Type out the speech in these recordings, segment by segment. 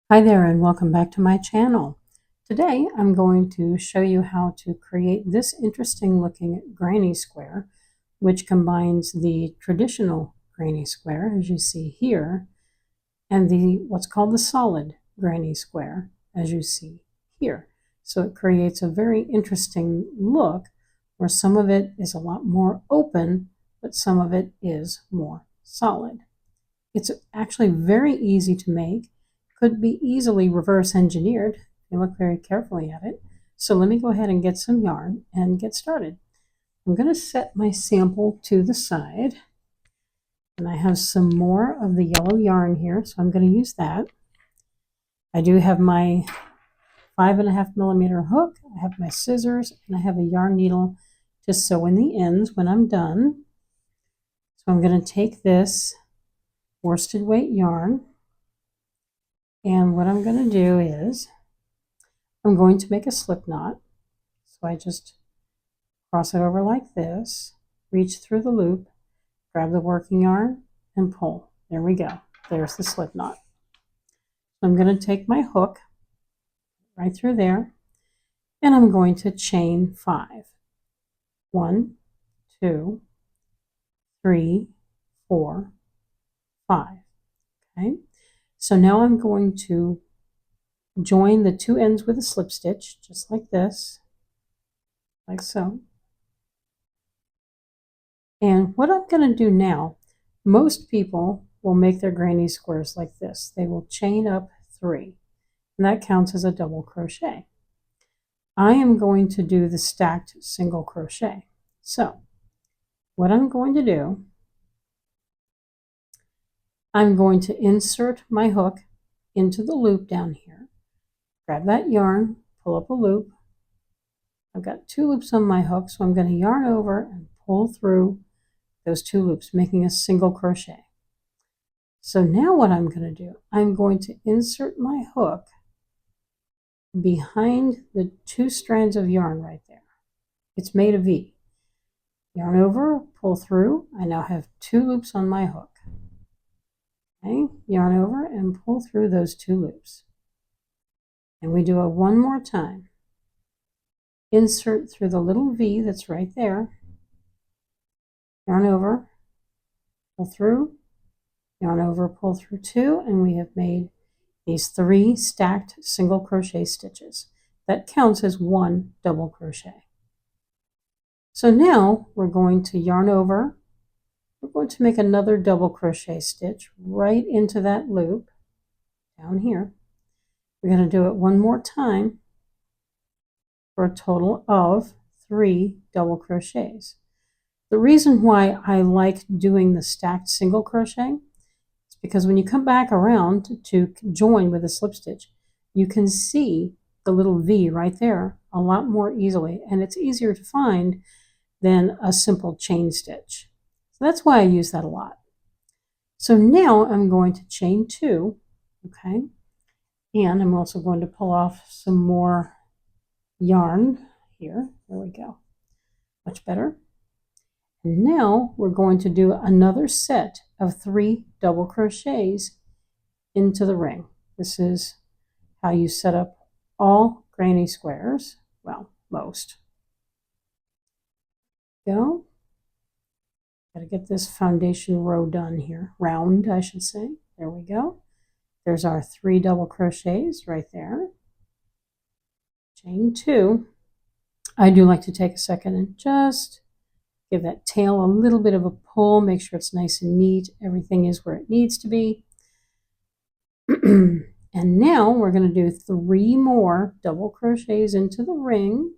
Hi there and welcome back to my channel. Today I'm going to show you how to create this interesting looking granny square, which combines the traditional granny square, as you see here, and the what's called the solid granny square, as you see here. So it creates a very interesting look where some of it is a lot more open, but some of it is more solid. It's actually very easy to make, could be easily reverse engineered if you look very carefully at it. So let me go ahead and get some yarn and get started. I'm going to set my sample to the side, and I have some more of the yellow yarn here, so I'm going to use that. I do have my 5.5 millimeter hook, I have my scissors, and I have a yarn needle to sew in the ends when I'm done. So I'm going to take this worsted weight yarn, and what I'm going to do is I'm going to make a slip knot. So I just cross it over like this, reach through the loop, grab the working yarn, and pull. There we go. There's the slip knot. So I'm going to take my hook right through there, and I'm going to chain 5. 1, 2, 3, 4, 5. Okay. So now I'm going to join the two ends with a slip stitch, just like this, like so. And what I'm going to do now, most people will make their granny squares like this. They will chain up 3, and that counts as a double crochet. I am going to do the stacked single crochet. So what I'm going to do, I'm going to insert my hook into the loop down here, grab that yarn, pull up a loop. I've got 2 loops on my hook, so I'm going to yarn over and pull through those 2 loops, making a single crochet. So now what I'm going to do, I'm going to insert my hook behind the 2 strands of yarn right there. It's made a V. Yarn over, pull through. I now have 2 loops on my hook. Okay, yarn over and pull through those 2 loops. And we do it one more time. Insert through the little V that's right there. Yarn over, pull through, yarn over, pull through 2, and we have made these 3 stacked single crochet stitches. That counts as 1 double crochet. So now we're going to yarn over. We're going to make another double crochet stitch right into that loop down here. We're going to do it one more time for a total of 3 double crochets. The reason why I like doing the stacked single crochet is because when you come back around to join with a slip stitch, you can see the little V right there a lot more easily, and it's easier to find than a simple chain stitch. So that's why I use that a lot. So now I'm going to chain 2, okay, and I'm also going to pull off some more yarn here. There we go, much better. And now we're going to do another set of 3 double crochets into the ring. This is how you set up all granny squares, well, most. Go. Got to get this foundation row done here, round I should say. There we go. There's our 3 double crochets right there. Chain 2. I do like to take a second and just give that tail a little bit of a pull, make sure it's nice and neat. Everything is where it needs to be. And now we're going to do 3 more double crochets into the ring.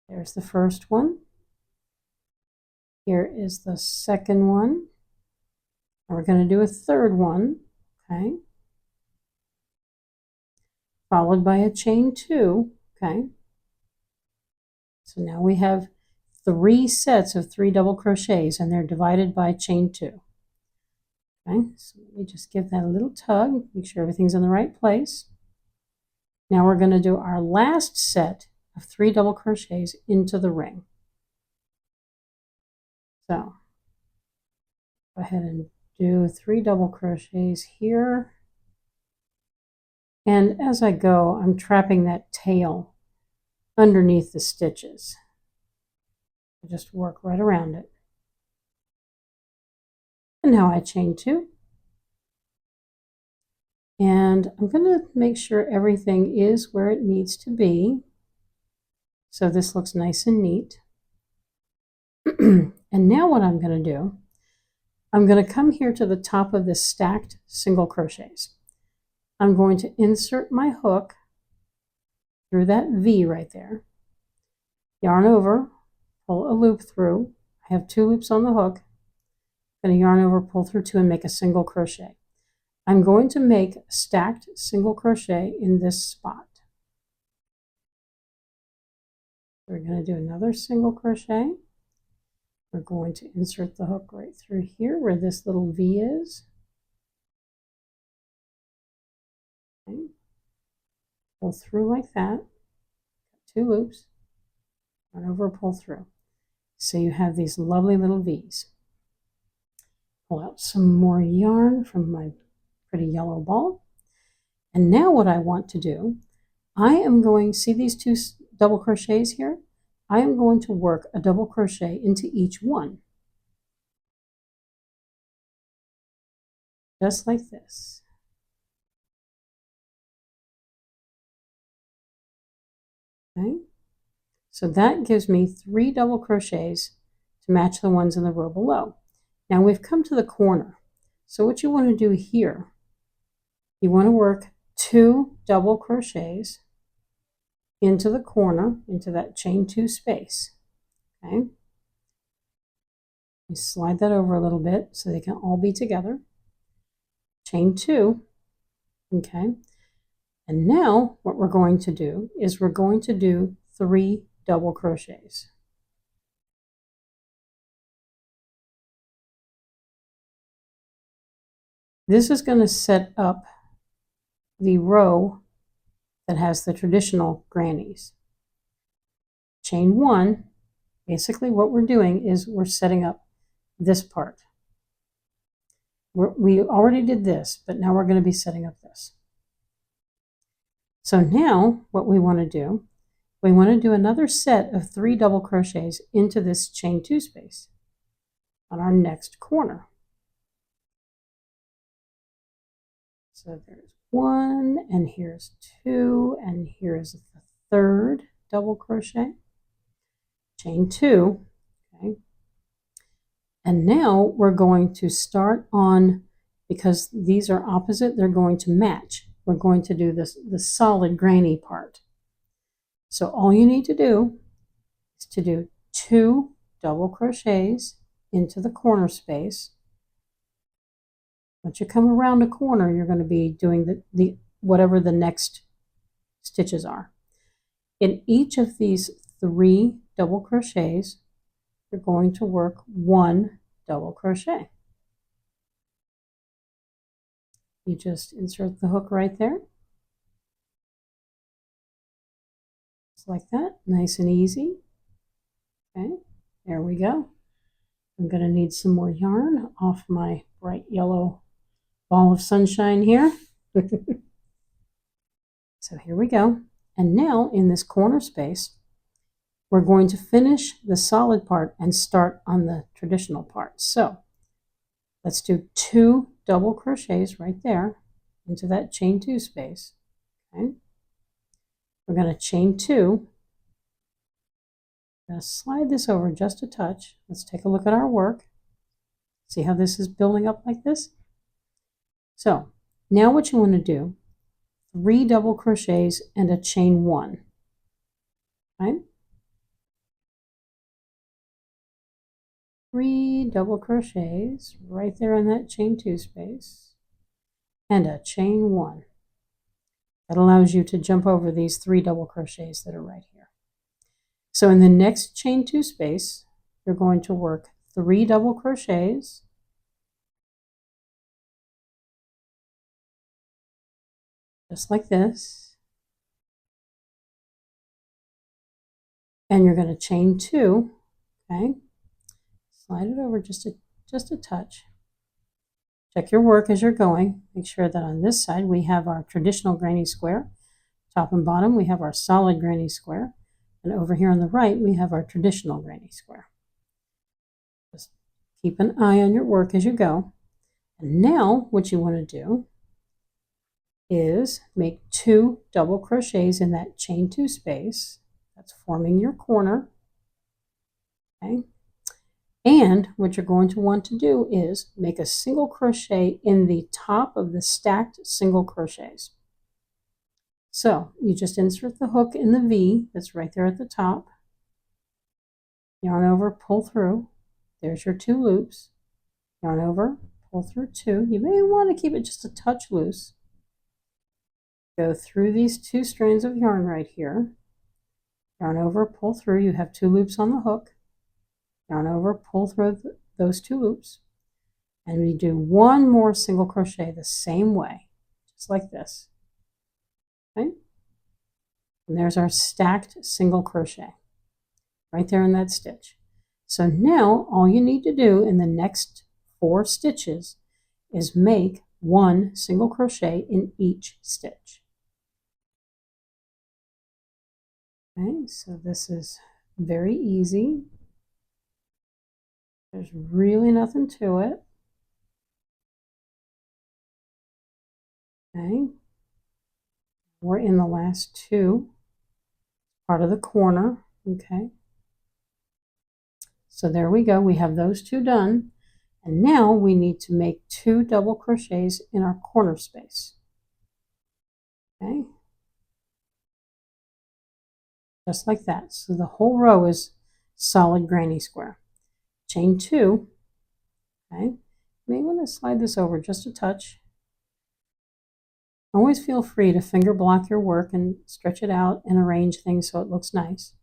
There's the first one. Here is the second one. And we're going to do a third one, okay? Followed by a chain 2, okay? So now we have 3 sets of 3 double crochets, and they're divided by chain 2. Okay, so let me just give that a little tug, make sure everything's in the right place. Now we're going to do our last set of 3 double crochets into the ring. So go ahead and do 3 double crochets here. And as I go, I'm trapping that tail underneath the stitches. I just work right around it. And now I chain 2. And I'm going to make sure everything is where it needs to be. So this looks nice and neat. And now what I'm going to do, I'm going to come here to the top of this stacked single crochets. I'm going to insert my hook through that V right there, yarn over, pull a loop through. I have 2 loops on the hook. I'm going to yarn over, pull through 2, and make a single crochet. I'm going to make a stacked single crochet in this spot. We're going to do another single crochet. We're going to insert the hook right through here where this little V is. Okay. Pull through like that. 2 loops. Run over, pull through. So you have these lovely little V's. Pull out some more yarn from my pretty yellow ball. And now what I want to do, I am going, see these 2 double crochets here? I am going to work a double crochet into each one. Just like this. Okay. So that gives me 3 double crochets to match the ones in the row below. Now we've come to the corner. So what you want to do here, you want to work 2 double crochets into the corner, into that chain 2 space. Okay. You slide that over a little bit so they can all be together. Chain 2. Okay. And now what we're going to do is we're going to do 3 double crochets. This is going to set up the row that has the traditional grannies. Chain 1, basically what we're doing is we're setting up this part. We already did this, but now we're going to be setting up this. So now what we want to do, we want to do another set of 3 double crochets into this chain 2 space on our next corner. So there's 1, and here's 2, and here's the 3rd double crochet, chain 2, okay. And now we're going to start on, because these are opposite, they're going to match. We're going to do the solid granny part. So all you need to do is to do 2 double crochets into the corner space. Once you come around a corner, you're going to be doing the whatever the next stitches are. In each of these 3 double crochets, you're going to work 1 double crochet. You just insert the hook right there. Just like that, nice and easy. Okay, there we go. I'm going to need some more yarn off my bright yellow ball of sunshine here. So here we go. And now in this corner space, we're going to finish the solid part and start on the traditional part. So let's do 2 double crochets right there into that chain 2 space. Okay. We're going to chain 2. I'm going to slide this over just a touch. Let's take a look at our work. See how this is building up like this? So now what you want to do, 3 double crochets and a chain 1. Right? 3 double crochets right there in that chain 2 space and a chain 1. That allows you to jump over these 3 double crochets that are right here. So in the next chain 2 space, you're going to work 3 double crochets, just like this, and you're going to chain 2. Okay, slide it over just a touch, Check your work as you're going. Make sure that on this side we have our traditional granny square. Top and bottom we have our solid granny square. And over here on the right we have our traditional granny square. Just keep an eye on your work as you go. And now what you want to do is make 2 double crochets in that chain 2 space. That's forming your corner. Okay. And what you're going to want to do is make a single crochet in the top of the stacked single crochets. So you just insert the hook in the V that's right there at the top. Yarn over, pull through. There's your 2 loops. Yarn over, pull through 2. You may want to keep it just a touch loose. Go through these 2 strands of yarn right here. Yarn over, pull through. You have 2 loops on the hook. Yarn over, pull through those 2 loops. And we do 1 more single crochet the same way, just like this. Okay? And there's our stacked single crochet right there in that stitch. So now all you need to do in the next 4 stitches is make 1 single crochet in each stitch. Okay, so this is very easy. There's really nothing to it. Okay. We're in the last 2, part of the corner. Okay. So there we go. We have those 2 done. And now we need to make 2 double crochets in our corner space. Okay. Just like that. So the whole row is solid granny square. Chain 2. Okay. You may want to slide this over just a touch. Always feel free to finger block your work and stretch it out and arrange things so it looks nice.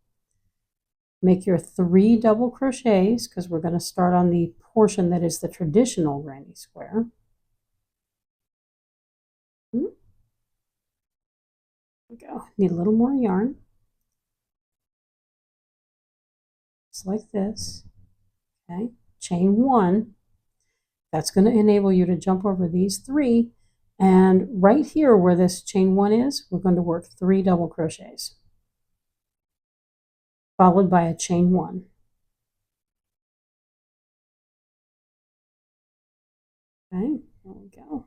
Make your 3 double crochets because we're going to start on the portion that is the traditional granny square. There we go. Need a little more yarn. Just like this. Okay. Chain 1. That's going to enable you to jump over these 3. And right here where this chain 1 is, we're going to work 3 double crochets, followed by a chain 1. Okay, there we go.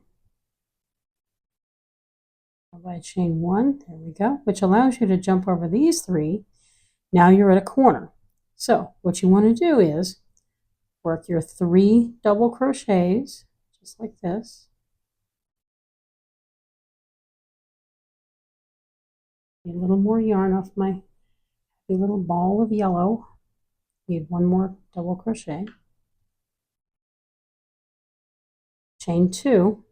Followed by a chain 1, there we go, which allows you to jump over these 3. Now you're at a corner. So what you want to do is work your 3 double crochets, just like this. Need a little more yarn off my little ball of yellow. Need 1 more double crochet. Chain 2.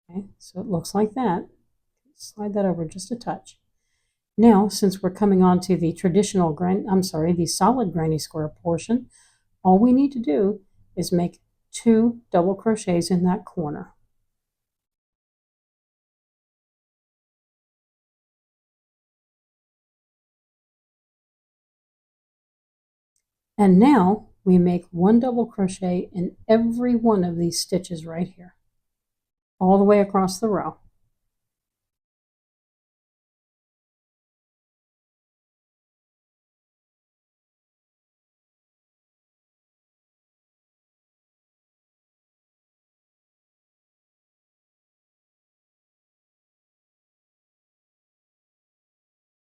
Okay, so it looks like that. Slide that over just a touch. Now, since we're coming on to the traditional the solid granny square portion, all we need to do is make 2 double crochets in that corner. And now we make 1 double crochet in every one of these stitches right here, all the way across the row.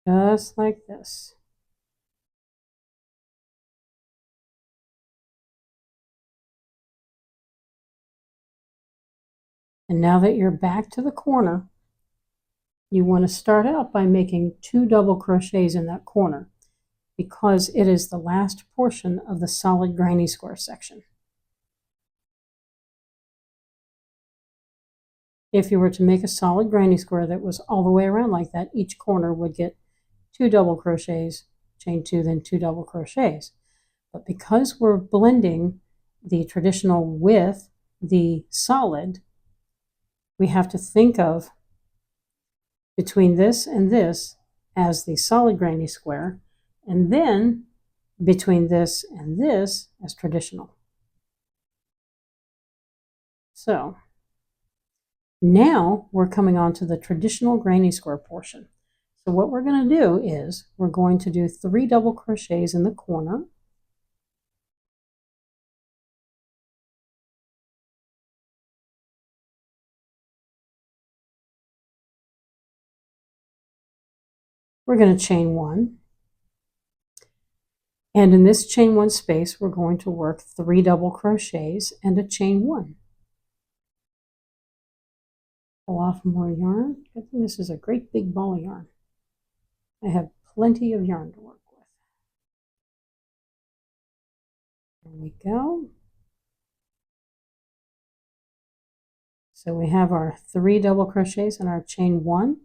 Just like this. And now that you're back to the corner, you want to start out by making 2 double crochets in that corner because it is the last portion of the solid granny square section. If you were to make a solid granny square that was all the way around like that, each corner would get 2 double crochets, chain 2, then 2 double crochets. But because we're blending the traditional with the solid, we have to think of between this and this as the solid granny square, and then between this and this as traditional. So now we're coming on to the traditional granny square portion. So what we're going to do is we're going to do 3 double crochets in the corner. We're going to chain 1. And in this chain 1 space, we're going to work 3 double crochets and a chain 1. Pull off more yarn. This is a great big ball of yarn. I have plenty of yarn to work with. There we go. So we have our 3 double crochets and our chain 1.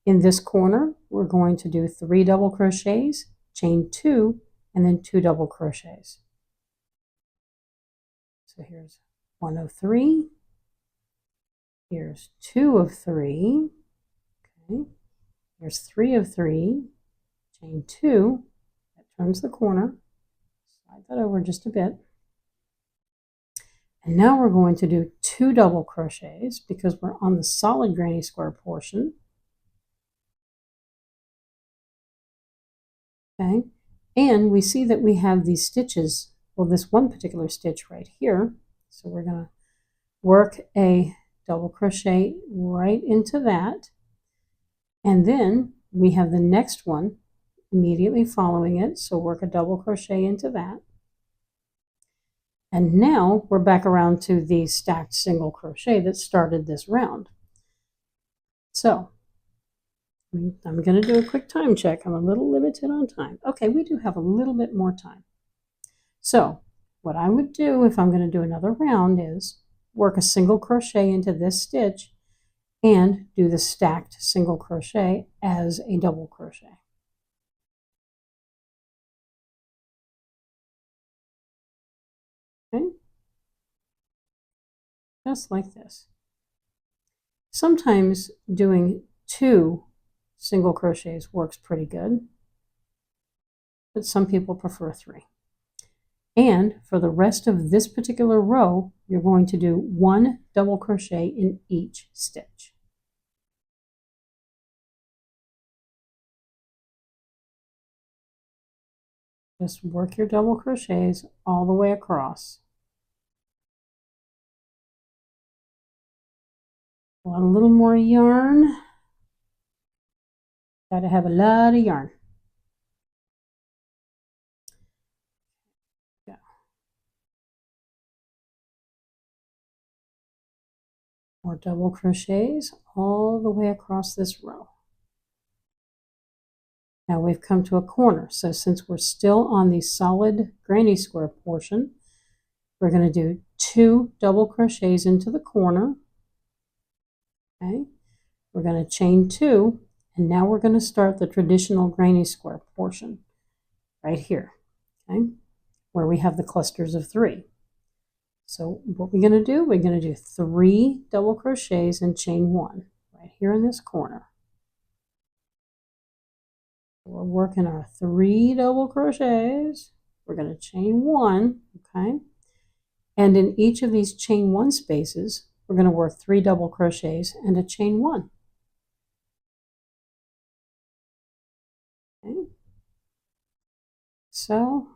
In this corner, we're going to do 3 double crochets, chain 2, and then 2 double crochets. So here's 1 of 3. Here's 2 of 3. Okay. Here's 3 of 3. Chain 2. That turns the corner. Slide that over just a bit. And now we're going to do 2 double crochets because we're on the solid granny square portion. Okay. And we see that we have these stitches, well, this one particular stitch right here. So we're going to work a double crochet right into that. And then we have the next one immediately following it. So work a double crochet into that. And now we're back around to the stacked single crochet that started this round. So I'm going to do a quick time check. I'm a little limited on time. Okay, we do have a little bit more time. So what I would do if I'm going to do another round is work a single crochet into this stitch and do the stacked single crochet as a double crochet. Okay, just like this. Sometimes doing 2 single crochets works pretty good, but some people prefer 3. And for the rest of this particular row, you're going to do 1 double crochet in each stitch. Just work your double crochets all the way across. Want a little more yarn. Got to have a lot of yarn. Yeah. More double crochets all the way across this row. Now we've come to a corner. So since we're still on the solid granny square portion, we're going to do 2 double crochets into the corner. Okay. We're going to chain 2, and now we're going to start the traditional granny square portion right here, okay, where we have the clusters of 3. So what we're going to do, we're going to do 3 double crochets and chain 1 right here in this corner. We're working our 3 double crochets. We're going to chain 1, okay, and in each of these chain 1 spaces, we're going to work 3 double crochets and a chain 1. Okay. So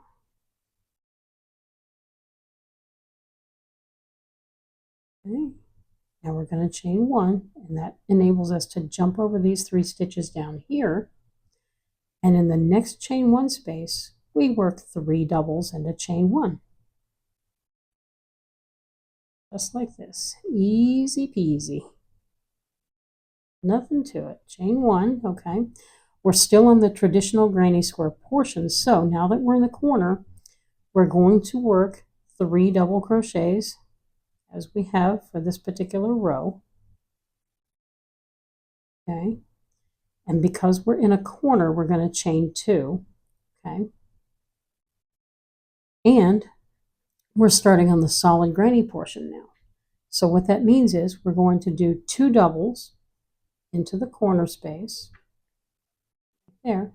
okay. Now we're going to chain 1, and that enables us to jump over these 3 stitches down here. And in the next chain 1 space, we work 3 doubles and a chain 1. Just like this. Easy peasy. Nothing to it. Chain 1, okay. We're still on the traditional granny square portion, so now that we're in the corner, we're going to work 3 double crochets as we have for this particular row. Okay. And because we're in a corner, we're going to chain 2. Okay. And we're starting on the solid granny portion now. So what that means is we're going to do 2 doubles into the corner space there.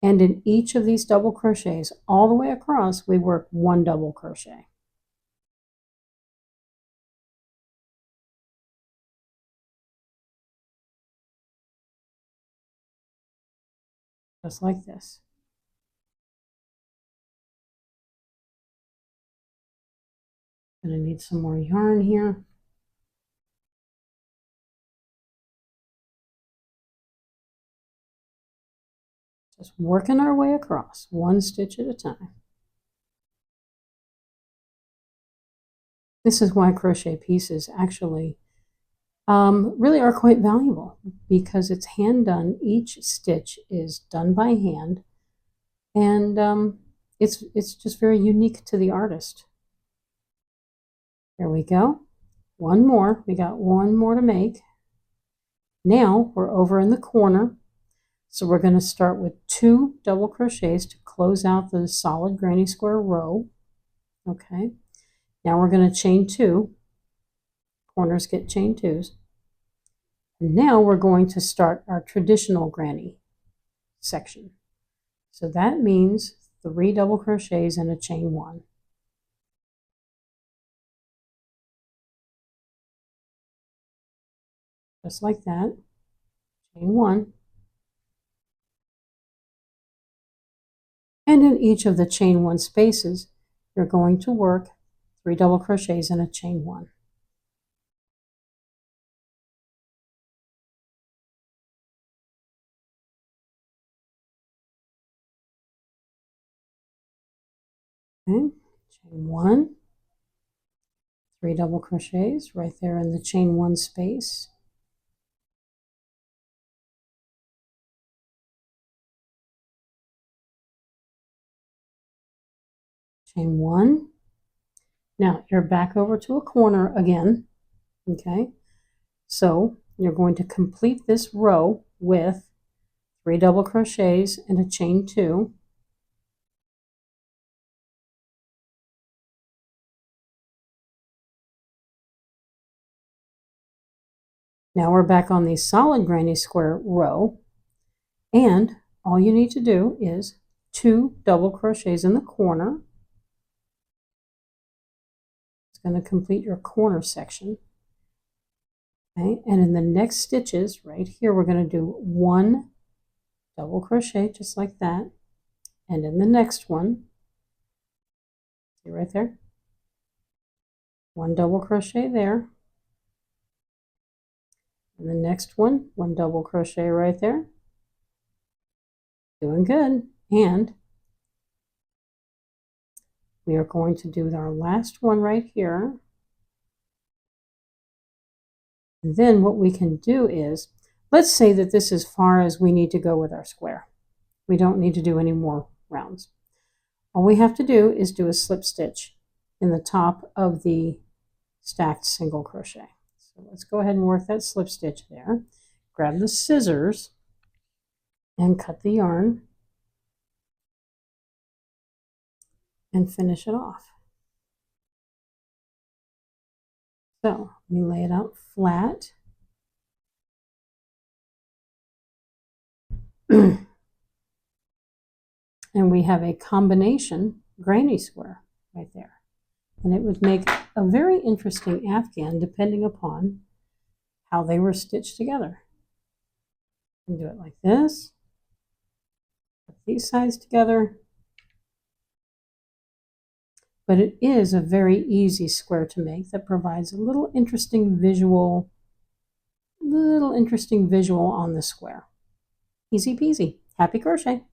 And in each of these double crochets all the way across, we work 1 double crochet. Just like this. Gonna need some more yarn here. Just working our way across, 1 stitch at a time. This is why crochet pieces actually really are quite valuable, because it's hand done. Each stitch is done by hand, and it's just very unique to the artist. There we go. 1 more. We got 1 more to make. Now we're over in the corner, so we're going to start with 2 double crochets to close out the solid granny square row. Okay. Now we're going to chain 2. Corners get chain 2s. And now we're going to start our traditional granny section. So that means 3 double crochets and a chain 1. Just like that. Chain 1. And in each of the chain 1 spaces, you're going to work 3 double crochets and a chain 1. Okay, chain 1, 3 double crochets right there in the chain 1 space. Chain 1. Now you're back over to a corner again. Okay, so you're going to complete this row with 3 double crochets and a chain 2. Now we're back on the solid granny square row, and all you need to do is 2 double crochets in the corner. It's going to complete your corner section. Okay, and in the next stitches right here, we're going to do 1 double crochet just like that, and in the next one, see right there, 1 double crochet there. And the next one, 1 double crochet right there. Doing good. And we are going to do our last one right here. And then what we can do is, let's say that this is as far as we need to go with our square. We don't need to do any more rounds. All we have to do is do a slip stitch in the top of the stacked single crochet. So let's go ahead and work that slip stitch there. Grab the scissors and cut the yarn and finish it off. So we lay it out flat. And we have a combination granny square right there. And it would make a very interesting afghan depending upon how they were stitched together. You can do it like this. Put these sides together. But it is a very easy square to make that provides a little interesting visual on the square. Easy peasy. Happy crochet!